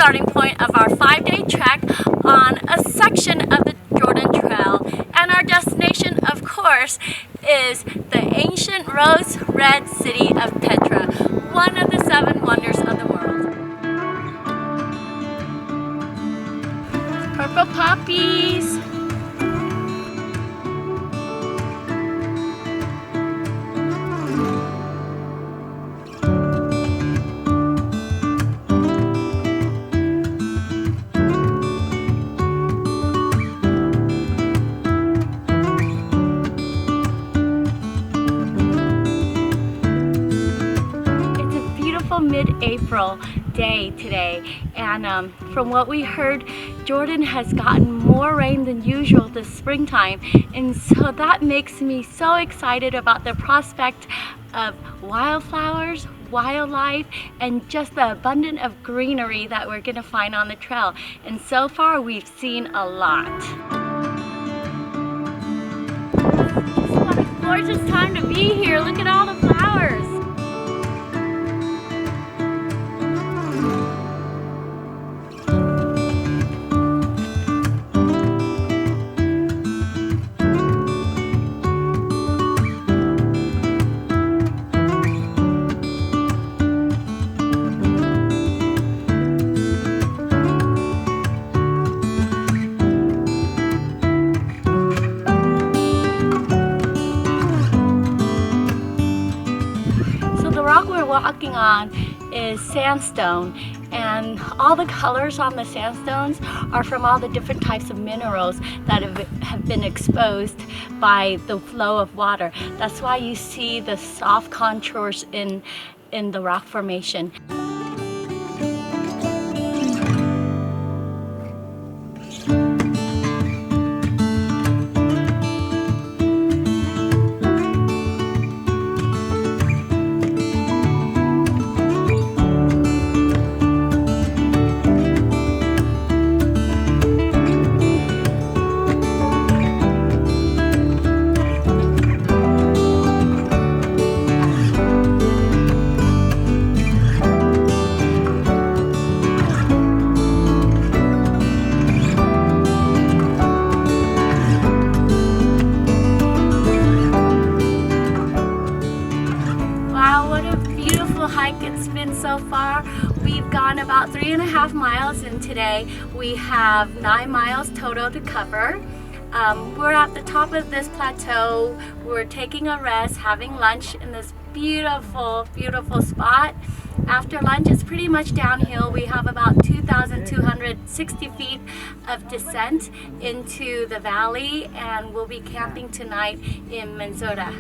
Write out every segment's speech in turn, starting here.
starting point of our 5-day trek on a section of the Jordan Trail. And our destination, of course, is the ancient rose-red city of Petra, one of the 7 wonders of the world. Purple poppies! Mid-April day today, and from what we heard, Jordan has gotten more rain than usual this springtime, and so that makes me so excited about the prospect of wildflowers, wildlife, and just the abundance of greenery that we're gonna find on the trail. And so far we've seen a lot. What a gorgeous time to be here. Look at all the flowers. Walking on is sandstone, and all the colors on the sandstones are from all the different types of minerals that have been exposed by the flow of water. That's why you see the soft contours in the rock formation. Hike it's been so far. We've gone about 3.5 miles, and today we have 9 miles total to cover. We're at the top of this plateau. We're taking a rest, having lunch in this beautiful spot. After lunch, it's pretty much downhill. We have about 2,260 feet of descent into the valley, and we'll be camping tonight in Mansoura.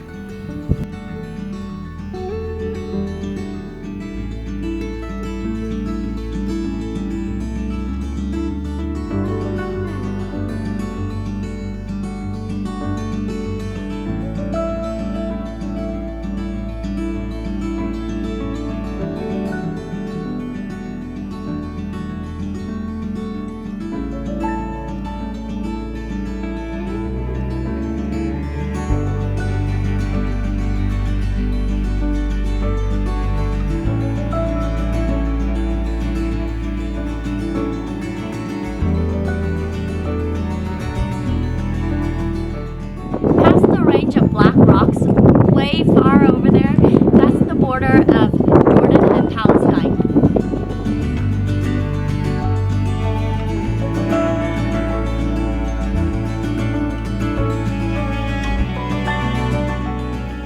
Way far over there, that's the border of Jordan and Palestine.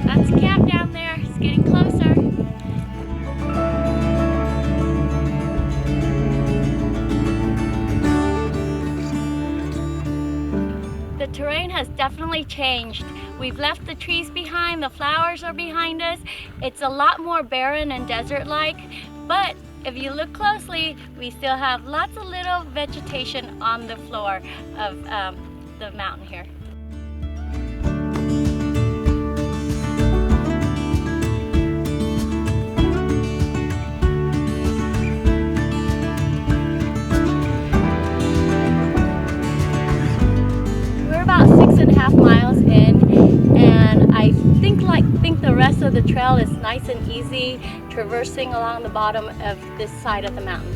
That's a camp down there. It's getting closer. The terrain terrain has definitely changed. We've left the trees behind, the flowers are behind us. It's a lot more barren and desert-like, but if you look closely, we still have lots of little vegetation on the floor of the mountain here. About 6.5 miles in, and I think the rest of the trail is nice and easy, traversing along the bottom of this side of the mountain.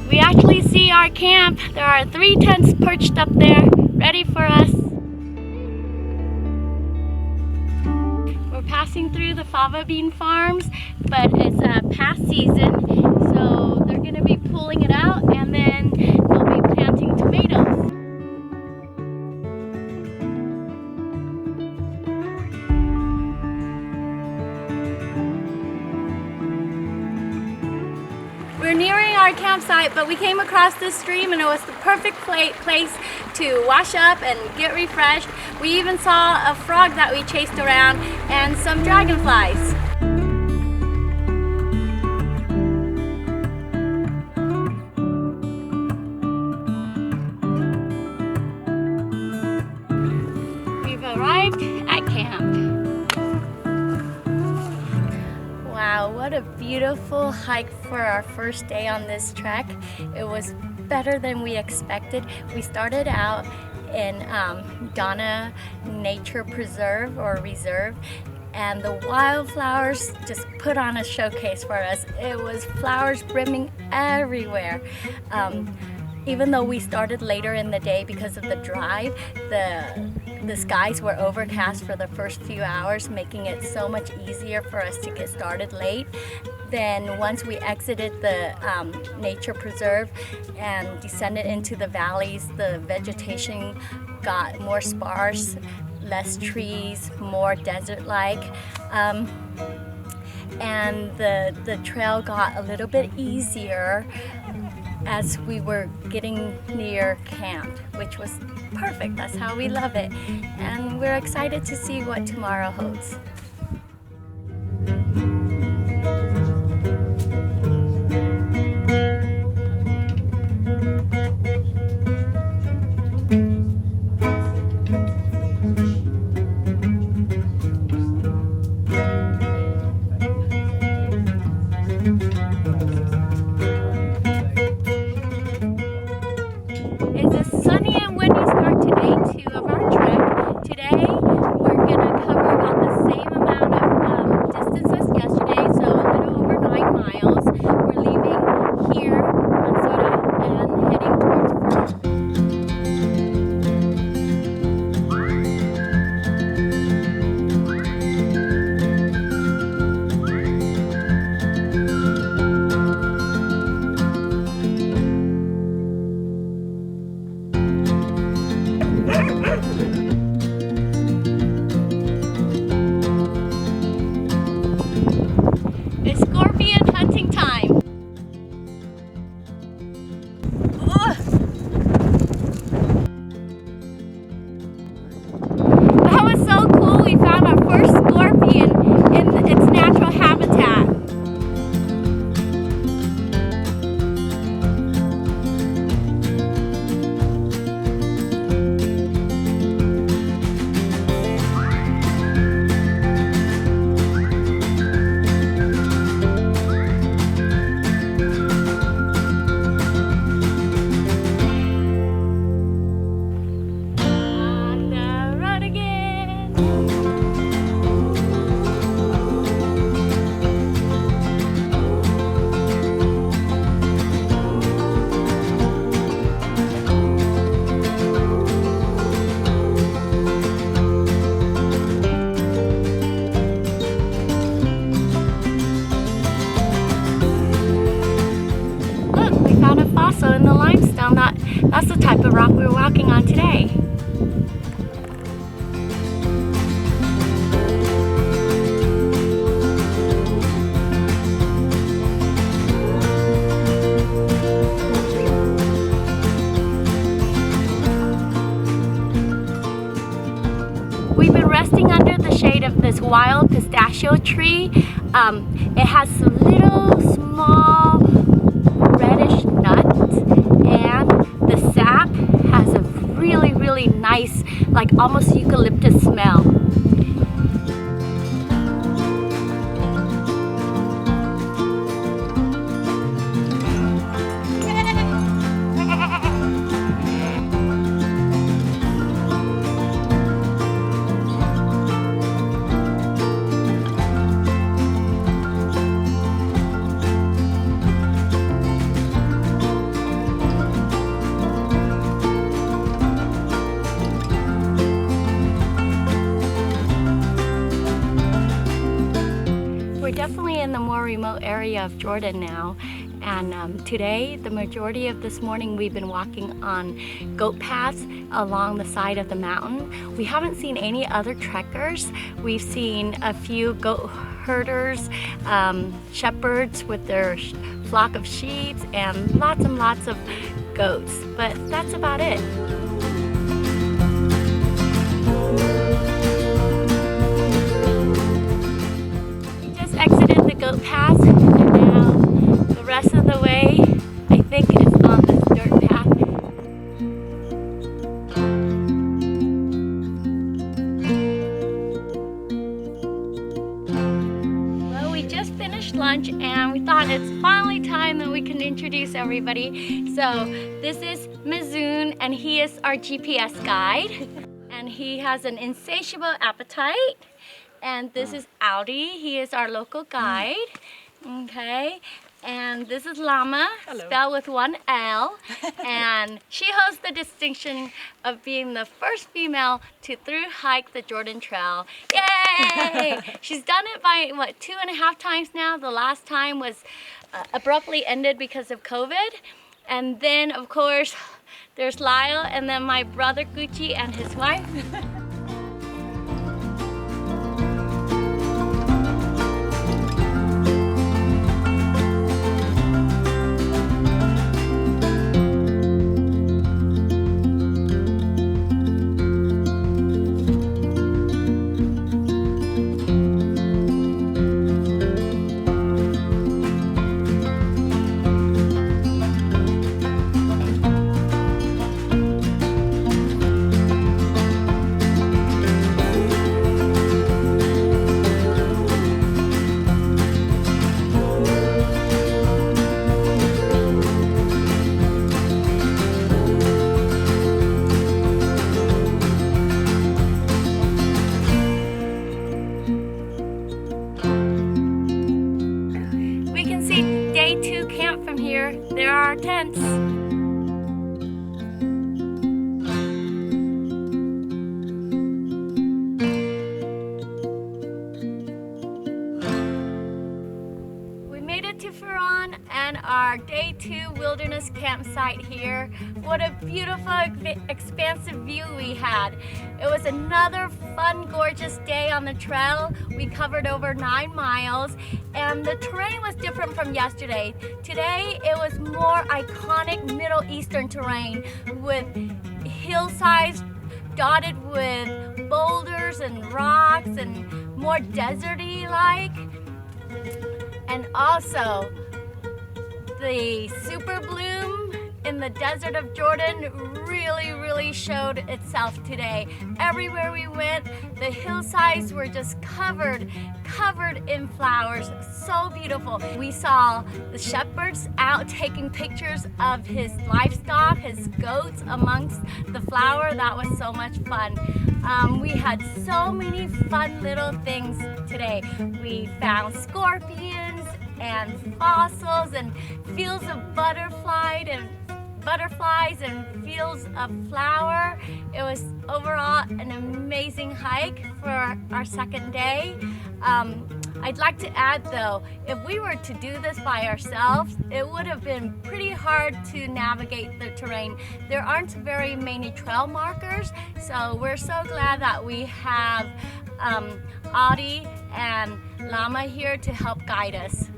We actually see our camp. There are 3 tents perched up there, ready for us. Passing through the fava bean farms, but it's past season, so they're going to be pulling it out and then they'll be planting tomatoes. We're nearing our campsite, but we came across this stream and it was the perfect place to wash up and get refreshed. We even saw a frog that we chased around and some dragonflies. We've arrived at camp. Wow, what a beautiful hike for our first day on this trek. It was better than we expected. We started out in Dana Nature Preserve or Reserve, and the wildflowers just put on a showcase for us. It was flowers brimming everywhere. Even though we started later in the day because of the drive, the skies were overcast for the first few hours, making it so much easier for us to get started late. Then once we exited the nature preserve and descended into the valleys, the vegetation got more sparse, less trees, more desert-like. And the trail got a little bit easier as we were getting near camp, which was perfect. That's how we love it. And we're excited to see what tomorrow holds. It's a sunny and windy start to day 2 of our trek. Today we're going to cover about the same amount of distance as yesterday, so a little over 9 miles. We're leaving here, Mansoura, and heading towards Furon. It's scorpion hunting time. Ugh. That was so cool. We found our first scorpion in its natural habitat. On the road again. Look, we found a fossil in the limestone. That's the type of rock we were walking on today. wild pistachio tree. It has some little small reddish nuts, and the sap has a really nice, like almost eucalyptus smell. Definitely in the more remote area of Jordan now, and today, the majority of this morning, we've been walking on goat paths along the side of the mountain. We haven't seen any other trekkers. We've seen a few goat herders, shepherds with their flock of sheep, and lots of goats, but that's about it. Exited the goat path, and now the rest of the way I think is on this dirt path. Well, we just finished lunch and we thought it's finally time that we can introduce everybody. So this is Mizoon, and he is our GPS guide, and he has an insatiable appetite. And this is Audi, he is our local guide, okay? And this is Lama, spelled with one L, and she holds the distinction of being the first female to through hike the Jordan Trail. Yay! She's done it by, what, 2.5 times now? The last time was abruptly ended because of COVID. And then, of course, there's Lyle, and then my brother Gucci and his wife. There are our tents. We made it to Furon and our day 2 wilderness campsite here. What a beautiful, expansive view we had. It was another fun, gorgeous day on the trail. We covered over 9 miles, and the terrain was different from yesterday. Today, it was more iconic Middle Eastern terrain with hillsides dotted with boulders and rocks and more deserty-like. And also, the super bloom in the desert of Jordan really showed itself today. Everywhere we went, the hillsides were just covered in flowers. So beautiful. We saw the shepherds out taking pictures of his livestock, his goats amongst the flower. That was so much fun. We had so many fun little things today. We found scorpions and fossils and fields of butterflies and fields of flower. It was overall an amazing hike for our second day. I'd like to add though, if we were to do this by ourselves, it would have been pretty hard to navigate the terrain. There aren't very many trail markers, so we're so glad that we have Audi and Lama here to help guide us.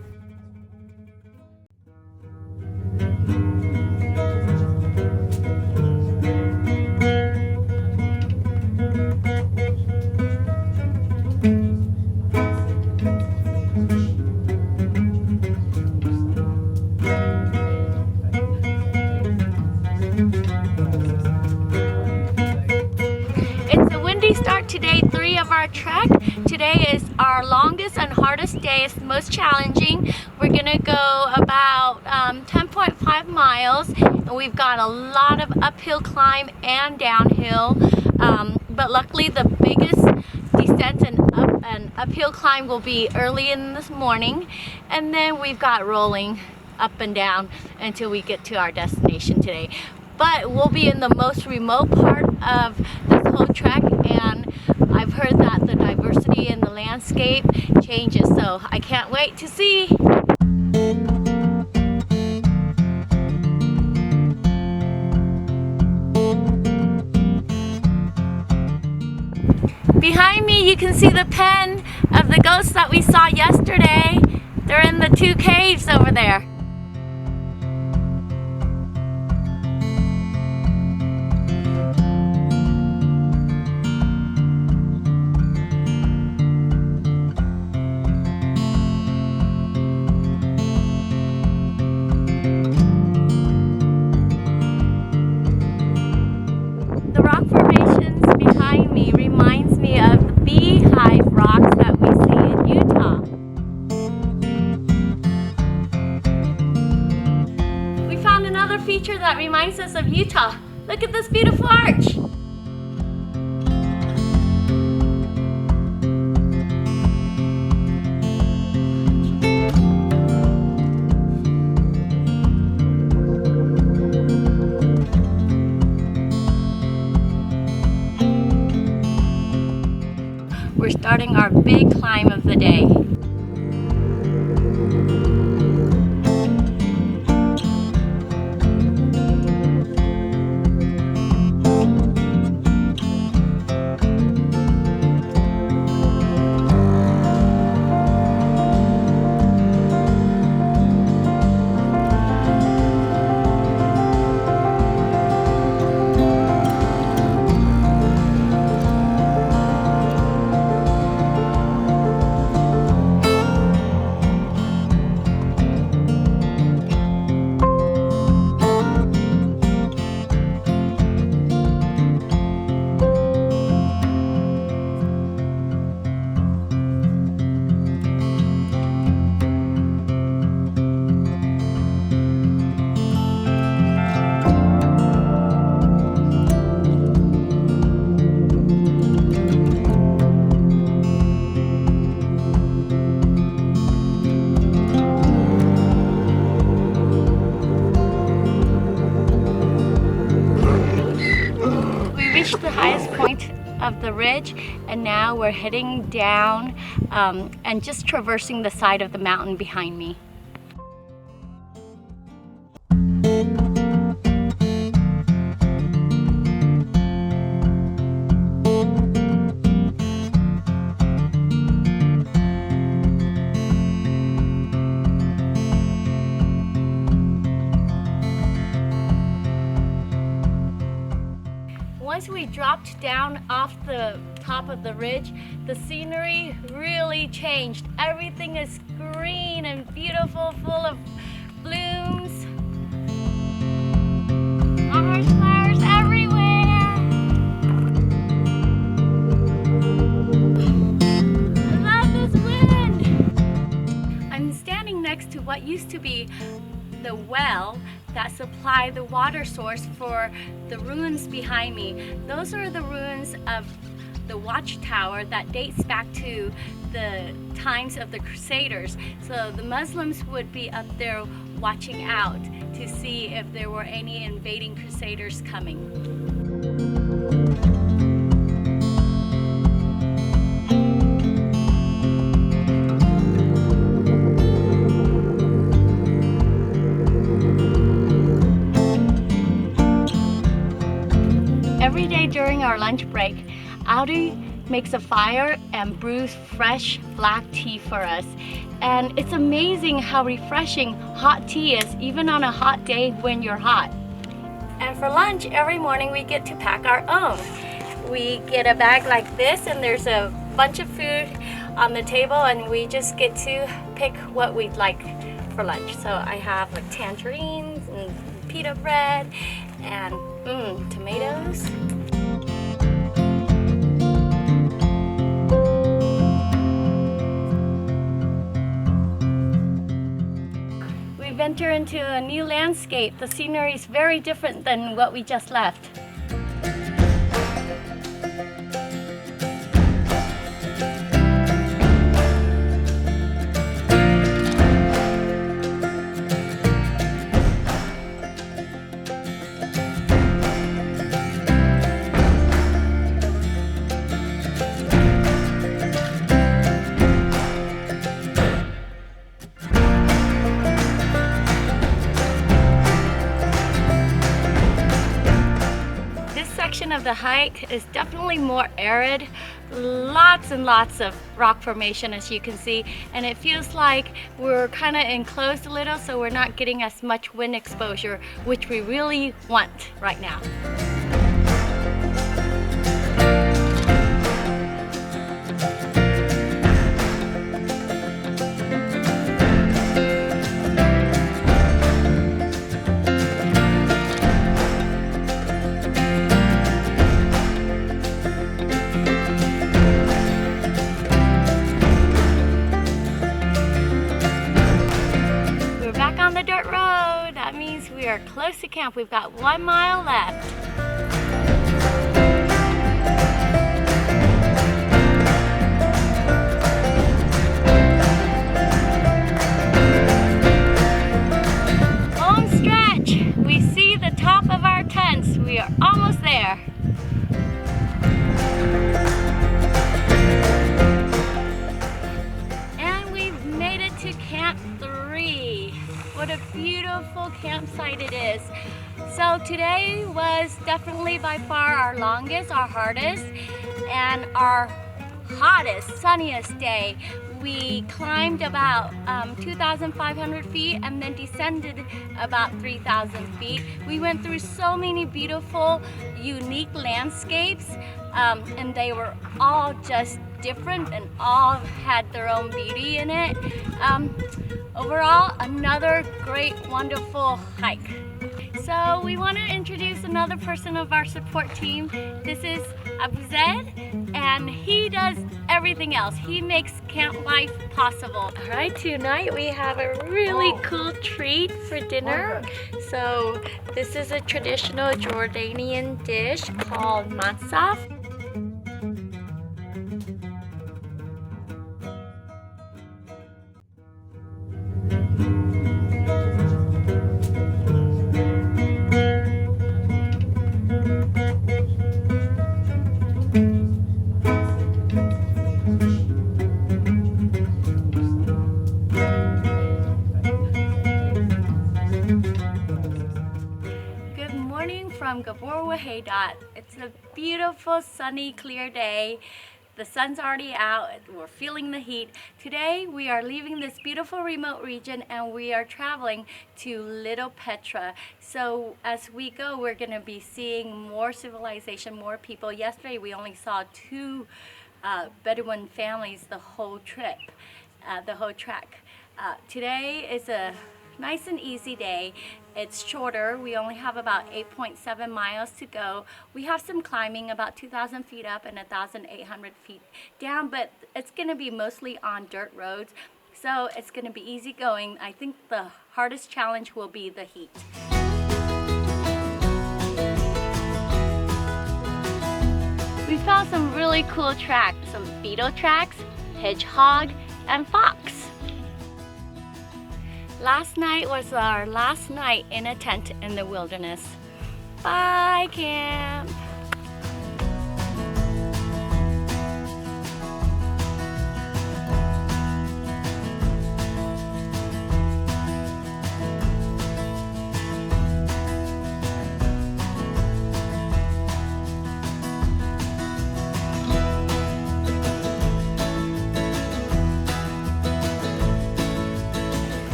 today is our longest and hardest day. It's the most challenging. We're gonna go about 10.5 miles, and we've got a lot of uphill climb and downhill. But luckily the biggest descent and uphill climb will be early in this morning, and then we've got rolling up and down until we get to our destination today. But we'll be in the most remote part of this whole trek, and I've heard that the diversity in the landscape changes, so I can't wait to see. Behind me you can see the pen of the ghosts that we saw yesterday. They're in the 2 caves over there. The rock formations behind me reminds me of the beehive rocks that we see in Utah. We found another feature that reminds us of Utah. Look at this beautiful arch. We're starting our big climb of the day. The highest point of the ridge, and now we're heading down and just traversing the side of the mountain behind me. Once we dropped down off the top of the ridge, the scenery really changed. Everything is green and beautiful, full of blooms. Flowers everywhere. I love this wind. I'm standing next to what used to be the well that supply the water source for the ruins behind me. Those are the ruins of the watchtower that dates back to the times of the Crusaders. So the Muslims would be up there watching out to see if there were any invading Crusaders coming. Every day during our lunch break, Audi makes a fire and brews fresh black tea for us. And it's amazing how refreshing hot tea is, even on a hot day when you're hot. And for lunch, every morning we get to pack our own. We get a bag like this, and there's a bunch of food on the table, and we just get to pick what we'd like for lunch. So I have like tangerines and pita bread and tomatoes. we've entered into a new landscape. The scenery is very different than what we just left. Of the hike is definitely more arid, lots and lots of rock formation as you can see, and it feels like we're kind of enclosed a little, so we're not getting as much wind exposure, which we really want right now. We are close to camp. We've got 1 mile left. Home stretch. We see the top of our tents. We are almost there. And we've made it to Camp 3. What a beautiful campsite it is. So today was definitely by far our longest, our hardest, and our hottest, sunniest day. We climbed about 2,500 feet and then descended about 3,000 feet. We went through so many beautiful, unique landscapes, and they were all just different and all had their own beauty in it. Overall, another great, wonderful hike. So we want to introduce another person of our support team. This is Whedat, and he does everything else. He makes camp life possible. All right, tonight we have a really cool treat for dinner. So this is a traditional Jordanian dish called Mansoura. From Ghbour, Whedat. It's a beautiful, sunny, clear day. The sun's already out. We're feeling the heat. Today we are leaving this beautiful remote region and we are traveling to Little Petra. So as we go, we're going to be seeing more civilization, more people. Yesterday we only saw 2 Bedouin families the whole trip, the whole trek. Today is a nice and easy day. It's shorter. We only have about 8.7 miles to go. We have some climbing, about 2,000 feet up and 1,800 feet down, but it's going to be mostly on dirt roads, so it's going to be easy going. I think the hardest challenge will be the heat. We found some really cool tracks, some beetle tracks, hedgehog, and fox. Last night was our last night in a tent in the wilderness. Bye, camp!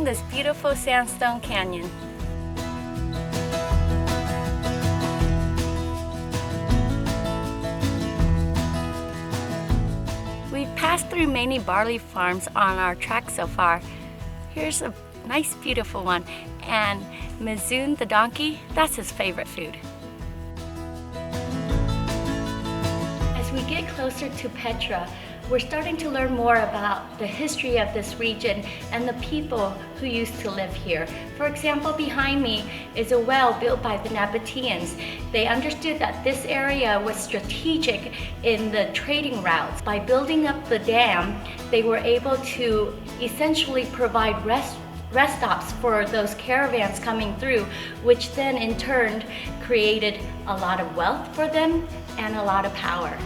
This beautiful sandstone canyon. We've passed through many barley farms on our trek so far. Here's a nice beautiful one, and Mazoon the donkey, that's his favorite food. As we get closer to Petra, we're starting to learn more about the history of this region and the people who used to live here. For example, behind me is a well built by the Nabateans. They understood that this area was strategic in the trading routes. By building up the dam, they were able to essentially provide rest stops for those caravans coming through, which then in turn created a lot of wealth for them and a lot of power.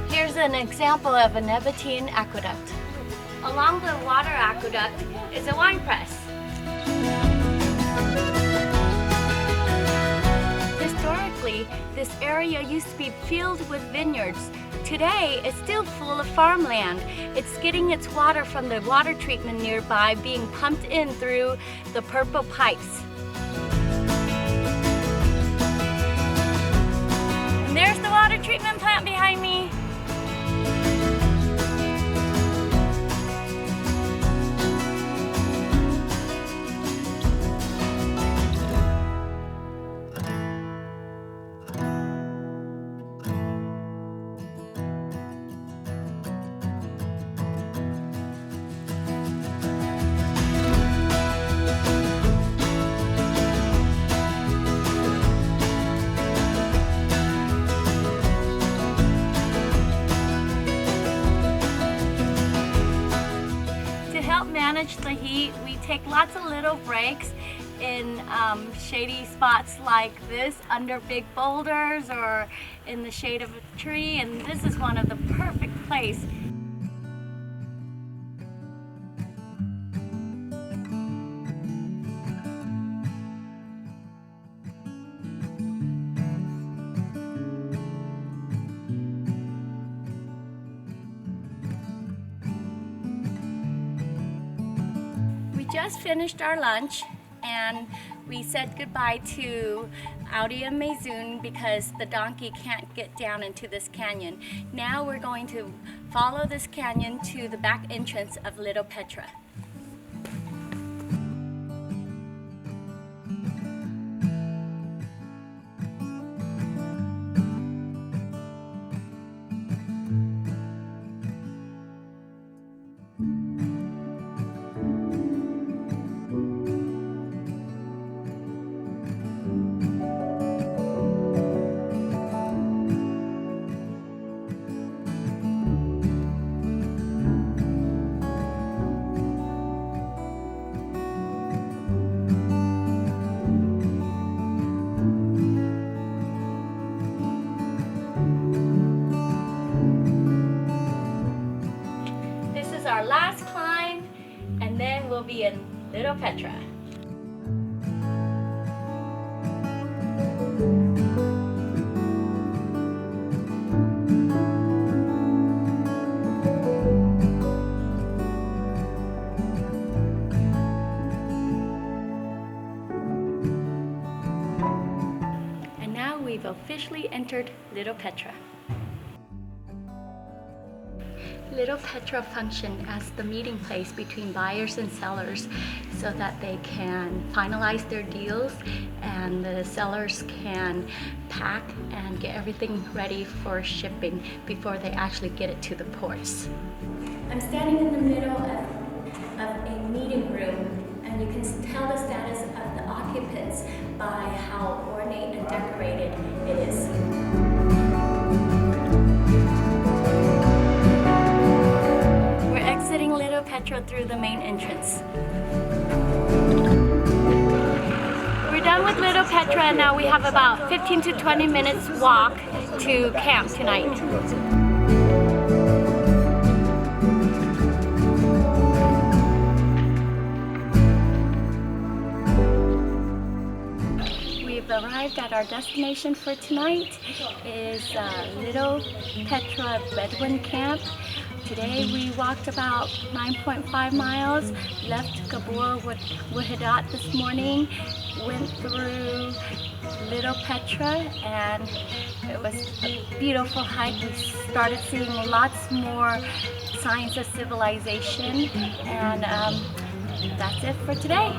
Here's an example of a Nabatean aqueduct. Along the water aqueduct is a wine press. Historically, this area used to be filled with vineyards. Today, it's still full of farmland. It's getting its water from the water treatment nearby, being pumped in through the purple pipes. And there's the water treatment plant behind me. Manage the heat, we take lots of little breaks in shady spots like this, under big boulders or in the shade of a tree, and this is one of the perfect places. Just finished our lunch and we said goodbye to Audi and Mayzoon because the donkey can't get down into this canyon. Now we're going to follow this canyon to the back entrance of Little Petra. Our last climb, and then we'll be in Little Petra. And now we've officially entered Little Petra. Little Petra functioned as the meeting place between buyers and sellers so that they can finalize their deals and the sellers can pack and get everything ready for shipping before they actually get it to the ports. I'm standing in the middle of a meeting room, and you can tell the status of the occupants by how ornate and decorated it is. Exiting Little Petra through the main entrance. We're done with Little Petra and now we have about 15 to 20 minutes walk to camp tonight. We've arrived at our destination for tonight. Is Little Petra Bedouin Camp. Today we walked about 9.5 miles, left Ghbour with Whedat this morning, went through Little Petra, and it was a beautiful hike. We started seeing lots more signs of civilization, and that's it for today.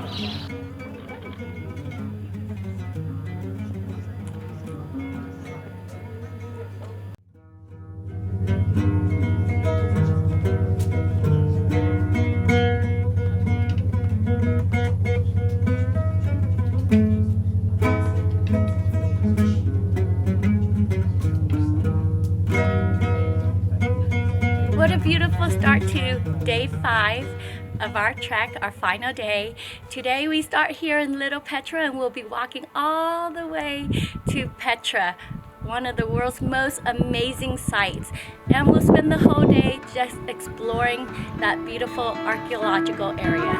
5 of our trek, our final day. Today we start here in Little Petra and we'll be walking all the way to Petra, one of the world's most amazing sites. And we'll spend the whole day just exploring that beautiful archaeological area.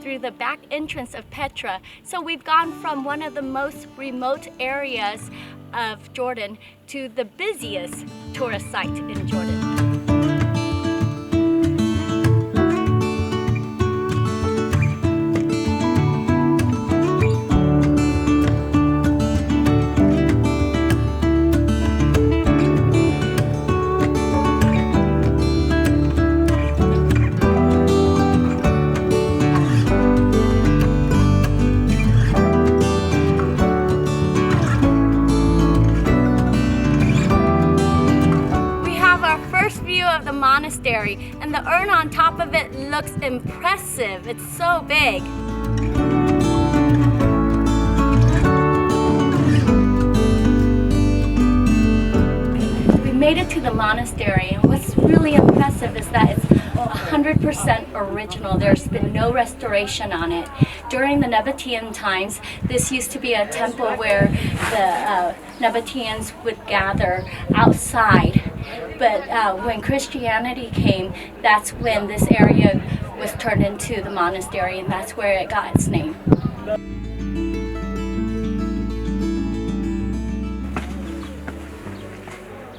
Through the back entrance of Petra. So we've gone from one of the most remote areas of Jordan to the busiest tourist site in Jordan. Of the monastery, and the urn on top of it looks impressive. It's so big. We made it to the monastery, and what's really impressive is that it's 100% original. There's been no restoration on it. During the Nabatean times, this used to be a temple where the Nabateans would gather outside. But when Christianity came, that's when this area was turned into the monastery, and that's where it got its name.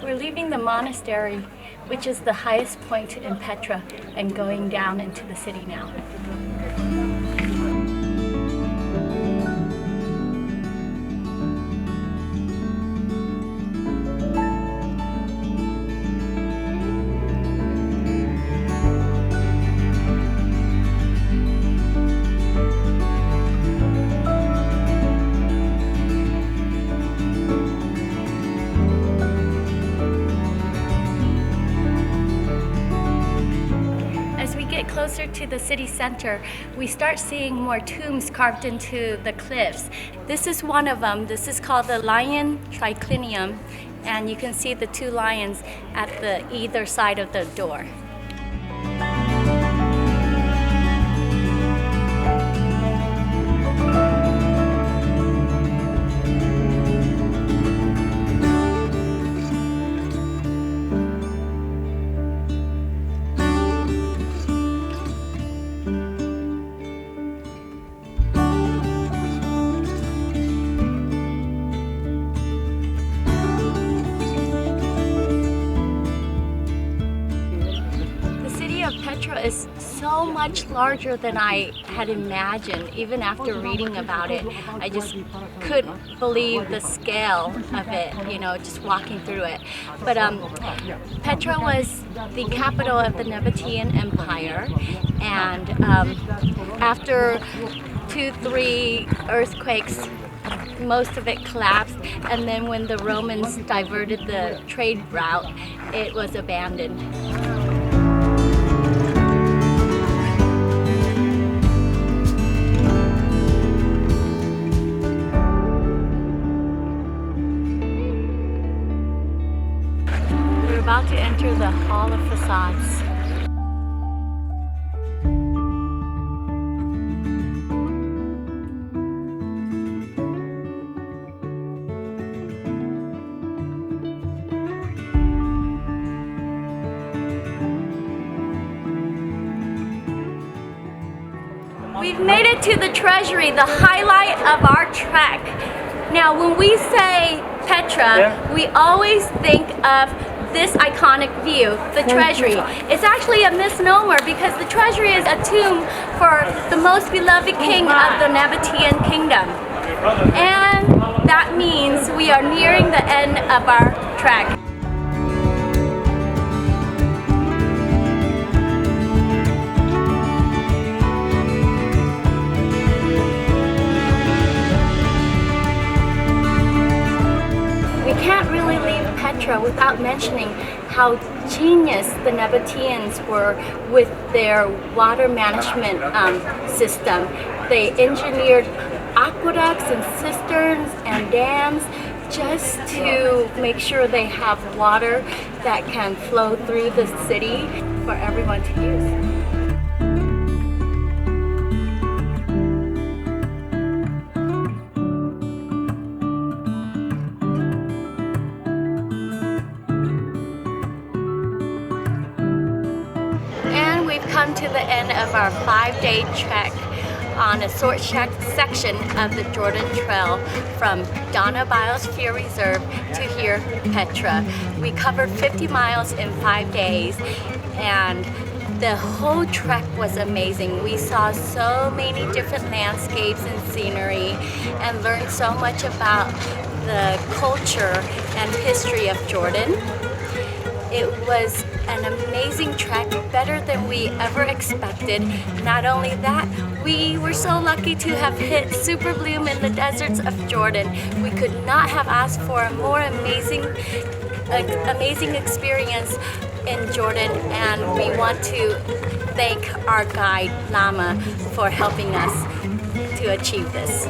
We're leaving the monastery, which is the highest point in Petra, and going down into the city now. Closer to the city center, we start seeing more tombs carved into the cliffs. This is one of them. This is called the Lion Triclinium, and you can see the 2 lions at the either side of the door. Petra is so much larger than I had imagined. Even after reading about it, I just couldn't believe the scale of it, you know, just walking through it. But Petra was the capital of the Nabatean Empire, and after 2-3 earthquakes, most of it collapsed, and then when the Romans diverted the trade route, it was abandoned. We're about to enter the Hall of Facades. We've made it to the treasury, the highlight of our trek. Now, when we say Petra, we always think of this iconic view, the treasury. It's actually a misnomer because the treasury is a tomb for the most beloved king of the Nabatean kingdom. And that means we are nearing the end of our trek. We can't really leave Petra without mentioning how genius the Nabateans were with their water management system. They engineered aqueducts and cisterns and dams just to make sure they have water that can flow through the city for everyone to use. Come to the end of our 5-day trek on a short section of the Jordan Trail from Dana Biosphere Reserve to here, Petra. We covered 50 miles in 5 days, and the whole trek was amazing. We saw so many different landscapes and scenery and learned so much about the culture and history of Jordan. It was an amazing trek, better than we ever expected. Not only that, we were so lucky to have hit super bloom in the deserts of Jordan. We could not have asked for a more amazing experience in Jordan, and we want to thank our guide Lama for helping us to achieve this.